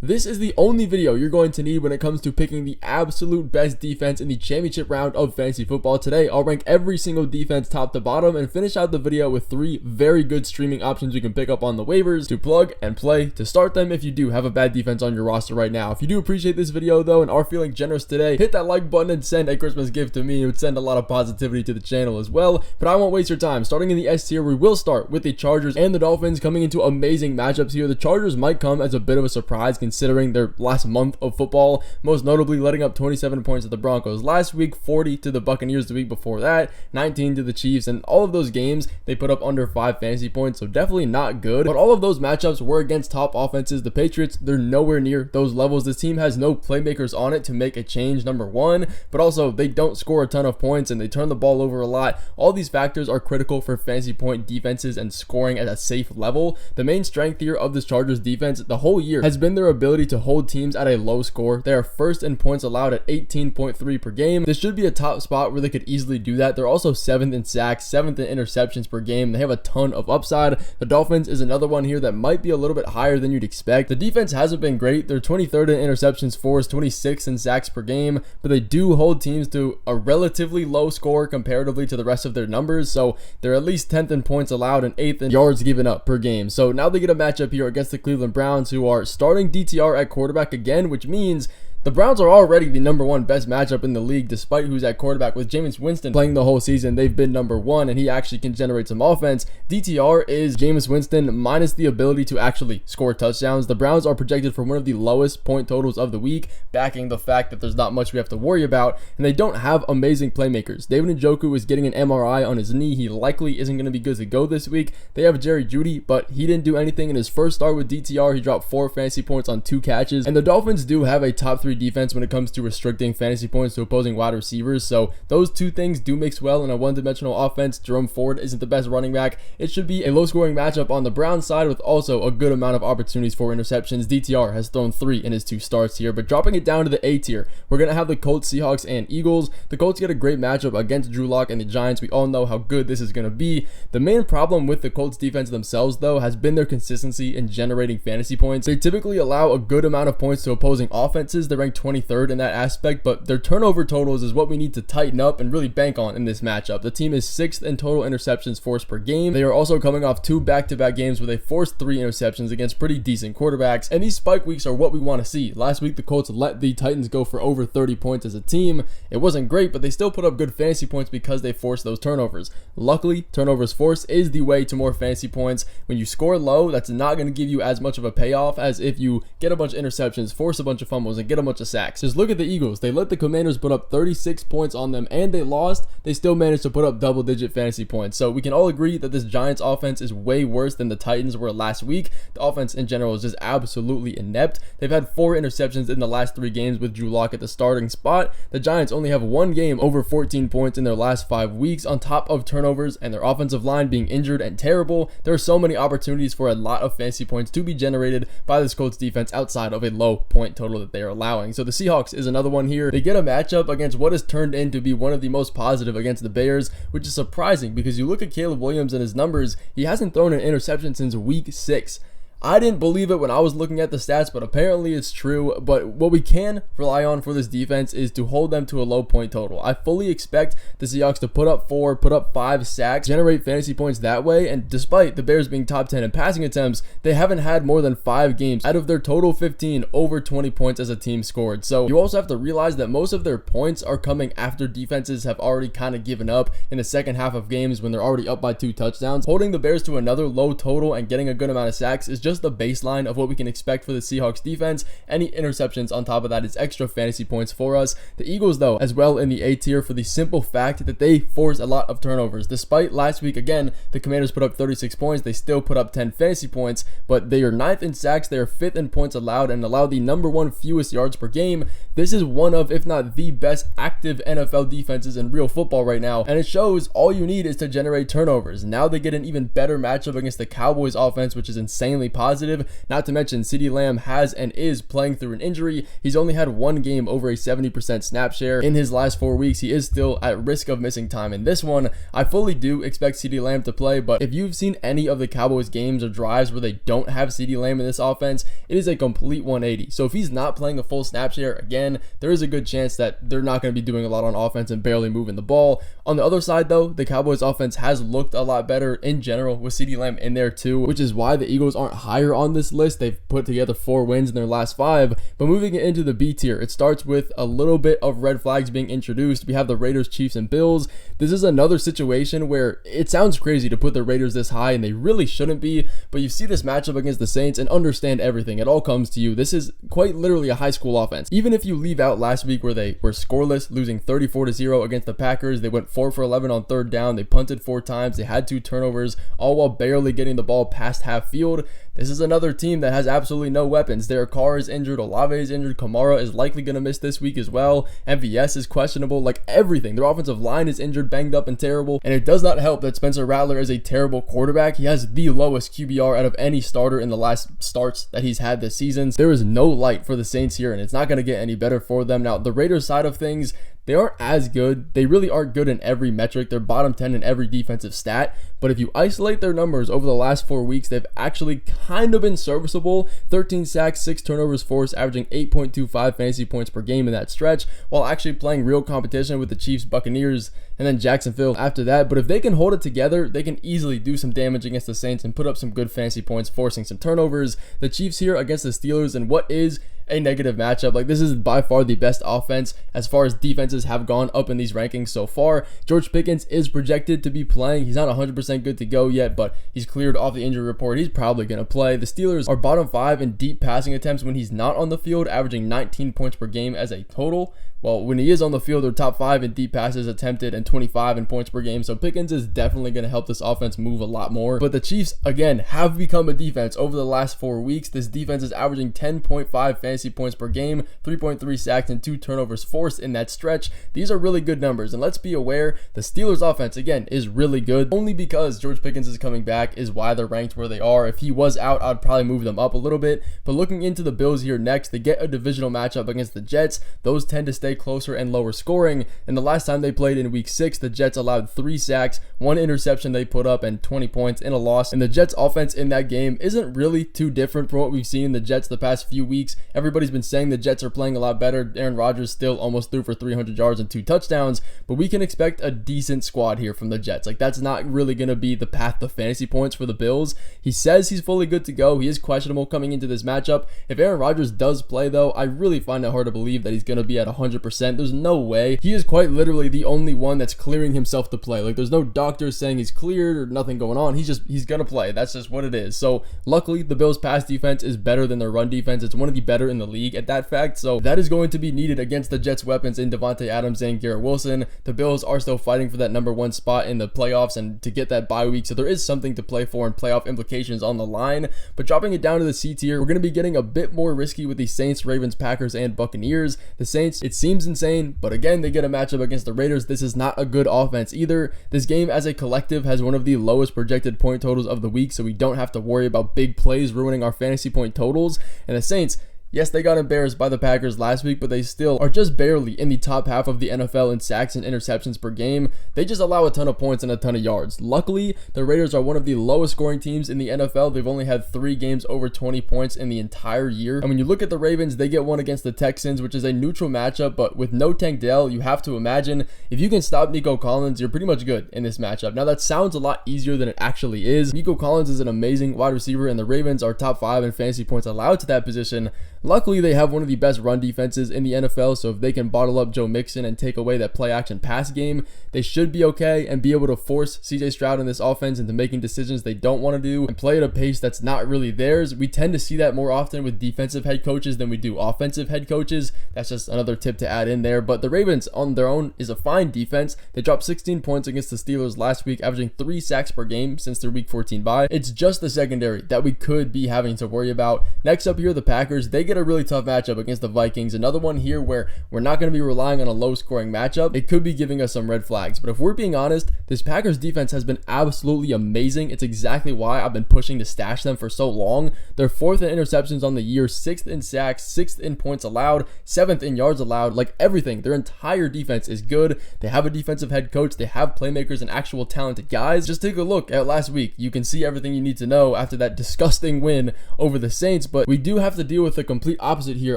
This is the only video you're going to need when it comes to picking the absolute best defense in the championship round of fantasy football. Today, I'll rank every single defense top to bottom and finish out the video with 3 very good streaming options you can pick up on the waivers to plug and play to start them if you do have a bad defense on your roster right now. If you do appreciate this video though and are feeling generous today, hit that like button and send a Christmas gift to me. It would send a lot of positivity to the channel as well. But I won't waste your time. Starting in the S tier, we will start with the Chargers and the Dolphins coming into amazing matchups here. The Chargers might come as a bit of a surprise considering their last month of football, most notably letting up 27 points to the Broncos last week, 40 to the Buccaneers the week before that, 19 to the Chiefs, and all of those games they put up under 5 fantasy points, so definitely not good. But all of those matchups were against top offenses. The Patriots, they're nowhere near those levels. This team has no playmakers on it to make a change, number one, but also they don't score a ton of points and they turn the ball over a lot. All these factors are critical for fantasy point defenses and scoring at a safe level. The main strength here of this Chargers defense the whole year has been their ability to hold teams at a low score. They are first in points allowed at 18.3 per game. This should be a top spot where they could easily do that. They're also 7th in sacks, 7th in interceptions per game. They have a ton of upside. The Dolphins is another one here that might be a little bit higher than you'd expect. The defense hasn't been great. They're 23rd in interceptions forced, 26th in sacks per game, but they do hold teams to a relatively low score comparatively to the rest of their numbers. So they're at least 10th in points allowed and 8th in yards given up per game. So now they get a matchup here against the Cleveland Browns, who are starting DTR at quarterback again, which means the Browns are already the number 1 best matchup in the league despite who's at quarterback. With Jameis Winston playing the whole season, they've been number 1 and he actually can generate some offense. DTR is Jameis Winston minus the ability to actually score touchdowns. The Browns are projected for one of the lowest point totals of the week, backing the fact that there's not much we have to worry about, and they don't have amazing playmakers. David Njoku is getting an MRI on his knee. He likely isn't going to be good to go this week. They have Jerry Jeudy, but he didn't do anything in his first start with DTR. He dropped 4 fantasy points on 2 catches, and the Dolphins do have a top 3 defense when it comes to restricting fantasy points to opposing wide receivers, so those two things do mix well in a one-dimensional offense. Jerome Ford isn't the best running back. It should be a low-scoring matchup on the Browns side with also a good amount of opportunities for interceptions. DTR has thrown 3 in his 2 starts here, but dropping it down to the A tier, we're going to have the Colts, Seahawks, and Eagles. The Colts get a great matchup against Drew Lock and the Giants. We all know how good this is going to be. The main problem with the Colts defense themselves, though, has been their consistency in generating fantasy points. They typically allow a good amount of points to opposing offenses. They rank 23rd in that aspect, but their turnover totals is what we need to tighten up and really bank on in this matchup. The team is 6th in total interceptions forced per game. They are also coming off 2 back-to-back games where they forced 3 interceptions against pretty decent quarterbacks, and these spike weeks are what we want to see. Last week, the Colts let the Titans go for over 30 points as a team. It wasn't great, but they still put up good fantasy points because they forced those turnovers. Luckily, turnovers forced is the way to more fantasy points. When you score low, that's not going to give you as much of a payoff as if you get a bunch of interceptions, force a bunch of fumbles, and get a bunch of sacks. Just look at the Eagles. They let the Commanders put up 36 points on them and they lost. They still managed to put up double-digit fantasy points. So we can all agree that this Giants offense is way worse than the Titans were last week. The offense in general is just absolutely inept. They've had 4 interceptions in the last 3 games with Drew Lock at the starting spot. The Giants only have 1 game over 14 points in their last 5 weeks on top of turnovers and their offensive line being injured and terrible. There are so many opportunities for a lot of fantasy points to be generated by this Colts defense outside of a low point total that they are allowing. So the Seahawks is another one here. They get a matchup against what has turned in to be one of the most positive against the Bears, which is surprising because you look at Caleb Williams and his numbers, he hasn't thrown an interception since week 6. I didn't believe it when I was looking at the stats, but apparently it's true. But what we can rely on for this defense is to hold them to a low point total. I fully expect the Seahawks to put up 4, put up 5 sacks, generate fantasy points that way. And despite the Bears being top 10 in passing attempts, they haven't had more than 5 games out of their total 15 over 20 points as a team scored. So you also have to realize that most of their points are coming after defenses have already kind of given up in the second half of games when they're already up by 2 touchdowns. Holding the Bears to another low total and getting a good amount of sacks is just the baseline of what we can expect for the Seahawks defense. Any interceptions on top of that is extra fantasy points for us. The Eagles, though, as well in the A tier for the simple fact that they force a lot of turnovers. Despite last week, again, the Commanders put up 36 points. They still put up 10 fantasy points, but they are 9th in sacks. They are 5th in points allowed and allow the number 1 fewest yards per game. This is one of, if not the best active NFL defenses in real football right now, and it shows all you need is to generate turnovers. Now they get an even better matchup against the Cowboys offense, which is insanely positive. Not to mention CeeDee Lamb has and is playing through an injury. He's only had one game over a 70% snap share in his last 4 weeks. He is still at risk of missing time in this one. I fully do expect CeeDee Lamb to play, but if you've seen any of the Cowboys games or drives where they don't have CeeDee Lamb in this offense, it is a complete 180. So if he's not playing a full snap share, again, there is a good chance that they're not going to be doing a lot on offense and barely moving the ball. On the other side though, the Cowboys offense has looked a lot better in general with CeeDee Lamb in there too, which is why the Eagles aren't higher on this list. They've put together 4 wins in their last 5, but moving it into the B tier, it starts with a little bit of red flags being introduced. We have the Raiders, Chiefs, and Bills. This is another situation where it sounds crazy to put the Raiders this high, and they really shouldn't be, but you see this matchup against the Saints and understand everything. It all comes to you. This is quite literally a high school offense. Even if you leave out last week where they were scoreless, losing 34-0 against the Packers, they went 4 for 11 on third down, they punted 4 times, they had 2 turnovers, all while barely getting the ball past half field. This is another team that has absolutely no weapons. Derek Carr is injured, Olave is injured, Kamara is likely going to miss this week as well, MVS is questionable, like everything. Their offensive line is injured, banged up, and terrible, and it does not help that Spencer Rattler is a terrible quarterback. He has the lowest QBR out of any starter in the last starts that he's had this season. There is no light for the Saints here, and it's not going to get any better for them. Now, the Raiders side of things, they aren't as good. They really aren't good in every metric. They're bottom 10 in every defensive stat. But if you isolate their numbers over the last 4 weeks, they've actually kind of been serviceable. 13 sacks, 6 turnovers forced, averaging 8.25 fantasy points per game in that stretch, while actually playing real competition with the Chiefs, Buccaneers, and then Jacksonville after that. But if they can hold it together, they can easily do some damage against the Saints and put up some good fantasy points, forcing some turnovers. The Chiefs here against the Steelers in what is a negative matchup. Like, this is by far the best offense as far as defenses have gone up in these rankings so far. George Pickens is projected to be playing. He's not 100% good to go yet, but he's cleared off the injury report. He's probably going to play. The Steelers are bottom 5 in deep passing attempts when he's not on the field, averaging 19 points per game as a total. Well, when he is on the field, they're top 5 in deep passes attempted and 25 in points per game. So Pickens is definitely going to help this offense move a lot more. But the Chiefs, again, have become a defense over the last 4 weeks. This defense is averaging 10.5 fantasy points per game, 3.3 sacks, and 2 turnovers forced in that stretch. These are really good numbers. And let's be aware, the Steelers offense, again, is really good. Only because George Pickens is coming back is why they're ranked where they are. If he was out, I'd probably move them up a little bit. But looking into the Bills here next, they get a divisional matchup against the Jets. Those tend to stay closer and lower scoring, and the last time they played in week 6, the Jets allowed 3 sacks, 1 interception they put up, and 20 points in a loss. And the Jets offense in that game isn't really too different from what we've seen in the Jets the past few weeks. Everybody's been saying the Jets are playing a lot better. Aaron Rodgers still almost threw for 300 yards and 2 touchdowns, but we can expect a decent squad here from the Jets. Like, that's not really going to be the path to fantasy points for the Bills. He says he's fully good to go. He is questionable coming into this matchup. If Aaron Rodgers does play though, I really find it hard to believe that he's going to be at 100%. There's no way. He is quite literally the only one that's clearing himself to play. Like, there's no doctor saying he's cleared or nothing going on. He's gonna play. That's just what it is. So luckily the Bills pass defense is better than their run defense. It's one of the better in the league at that fact. So that is going to be needed against the Jets weapons in Devontae Adams and Garrett Wilson. The Bills are still fighting for that number 1 spot in the playoffs and to get that bye week. So there is something to play for and playoff implications on the line. But dropping it down to the C tier, we're going to be getting a bit more risky with the Saints, Ravens, Packers, and Buccaneers. The Saints, it seems insane, but again, they get a matchup against the Raiders. This is not a good offense either. This game as a collective has one of the lowest projected point totals of the week, so we don't have to worry about big plays ruining our fantasy point totals. And the Saints, yes, they got embarrassed by the Packers last week, but they still are just barely in the top half of the NFL in sacks and interceptions per game. They just allow a ton of points and a ton of yards. Luckily, the Raiders are one of the lowest scoring teams in the NFL. They've only had 3 games over 20 points in the entire year. And when you look at the Ravens, they get one against the Texans, which is a neutral matchup, but with no Tank Dell, you have to imagine if you can stop Nico Collins, you're pretty much good in this matchup. Now, that sounds a lot easier than it actually is. Nico Collins is an amazing wide receiver, and the Ravens are top 5 in fantasy points allowed to that position. Luckily, they have one of the best run defenses in the NFL, so if they can bottle up Joe Mixon and take away that play-action pass game, they should be okay and be able to force CJ Stroud in this offense into making decisions they don't want to do and play at a pace that's not really theirs. We tend to see that more often with defensive head coaches than we do offensive head coaches. That's just another tip to add in there. But the Ravens on their own is a fine defense. They dropped 16 points against the Steelers last week, averaging 3 sacks per game since their week 14 bye. It's just the secondary that we could be having to worry about. Next up here, the Packers, they get get a really tough matchup against the Vikings. Another one here where we're not going to be relying on a low scoring matchup. It could be giving us some red flags. But if we're being honest, this Packers defense has been absolutely amazing. It's exactly why I've been pushing to stash them for so long. They're 4th in interceptions on the year, 6th in sacks, 6th in points allowed, 7th in yards allowed. Like everything, their entire defense is good. They have a defensive head coach. They have playmakers and actual talented guys. Just take a look at last week. You can see everything you need to know after that disgusting win over the Saints. But we do have to deal with the complete opposite here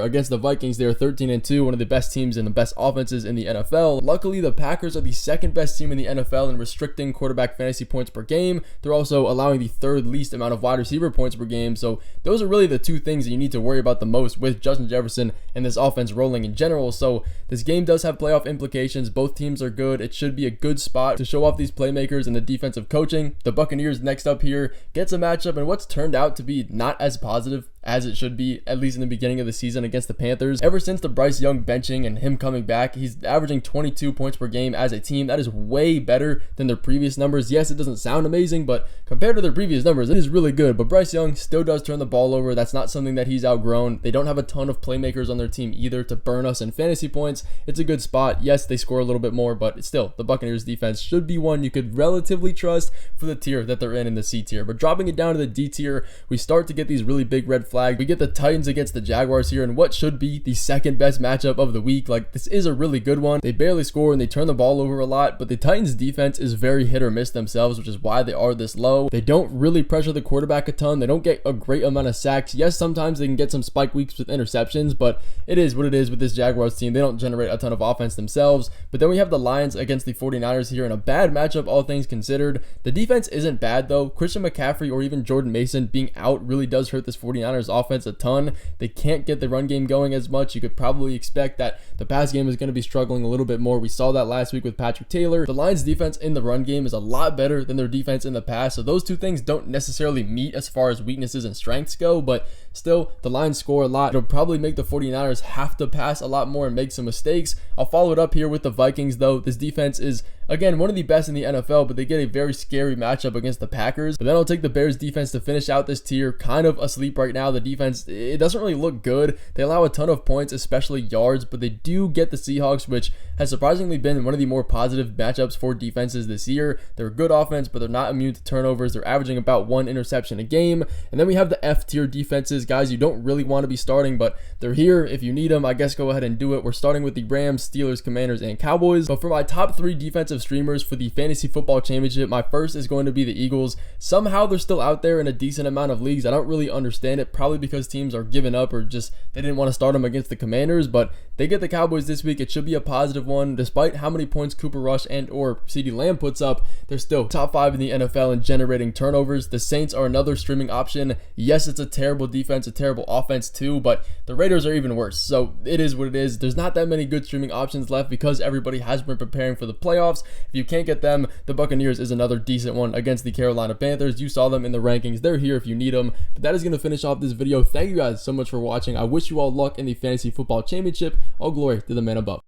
against the Vikings. They're 13-2, one of the best teams and the best offenses in the NFL. Luckily, the Packers are the 2nd best team in the NFL in restricting quarterback fantasy points per game. They're also allowing the 3rd least amount of wide receiver points per game. So those are really the two things that you need to worry about the most with Justin Jefferson and this offense rolling in general. So this game does have playoff implications. Both teams are good. It should be a good spot to show off these playmakers and the defensive coaching. The Buccaneers next up here gets a matchup and what's turned out to be not as positive as it should be, at least in the beginning of the season against the Panthers. Ever since the Bryce Young benching and him coming back, he's averaging 22 points per game as a team. That is way better than their previous numbers. Yes, it doesn't sound amazing, but compared to their previous numbers, it is really good. But Bryce Young still does turn the ball over. That's not something that he's outgrown. They don't have a ton of playmakers on their team either to burn us in fantasy points. It's a good spot. Yes, they score a little bit more, but still, the Buccaneers defense should be one you could relatively trust for the tier that they're in the C tier. But dropping it down to the D tier, we start to get these really big red flags. We get the Titans against the Jaguars here in what should be the 2nd best matchup of the week. Like, this is a really good one. They barely score and they turn the ball over a lot, but the Titans defense is very hit or miss themselves, which is why they are this low. They don't really pressure the quarterback a ton. They don't get a great amount of sacks. Yes, sometimes they can get some spike weeks with interceptions, but it is what it is with this Jaguars team. They don't generate a ton of offense themselves. But then we have the Lions against the 49ers here in a bad matchup, all things considered. The defense isn't bad though. Christian McCaffrey or even Jordan Mason being out really does hurt this 49ers offense a ton. They can't get the run game going as much. You could probably expect that the pass game is going to be struggling a little bit more. We saw that last week with Patrick Taylor. The Lions defense in the run game is a lot better than their defense in the pass. So those two things don't necessarily meet as far as weaknesses and strengths go, but still the Lions score a lot. It'll probably make the 49ers have to pass a lot more and make some mistakes. I'll follow it up here with the Vikings though. This defense is again one of the best in the NFL, but they get a very scary matchup against the Packers. But then I'll take the Bears defense to finish out this tier. Kind of asleep right now. The defense, it doesn't really look good. They allow a ton of points, especially yards, but they do get the Seahawks, which has surprisingly been one of the more positive matchups for defenses this year. They're a good offense, but they're not immune to turnovers. They're averaging about 1 interception a game. And then we have the F tier defenses, guys you don't really want to be starting, but they're here. If you need them, I guess go ahead and do it. We're starting with the Rams, Steelers, Commanders, and Cowboys. But for my top 3 defensive streamers for the Fantasy Football Championship, my first is going to be the Eagles. Somehow they're still out there in a decent amount of leagues. I don't really understand it, probably because teams are giving up or just they didn't want to start them against the Commanders, but they get the Cowboys this week. It should be a positive one. Despite how many points Cooper Rush and or CeeDee Lamb puts up, they're still top 5 in the NFL in generating turnovers. The Saints are another streaming option. Yes, it's a terrible defense, a terrible offense too, but the Raiders are even worse. So it is what it is. There's not that many good streaming options left because everybody has been preparing for the playoffs. If you can't get them, the Buccaneers is another decent one against the Carolina Panthers. You saw them in the rankings. They're here if you need them. But that is going to finish off this video. Thank you guys so much for watching. I wish you all luck in the Fantasy Football Championship. All glory to the man above.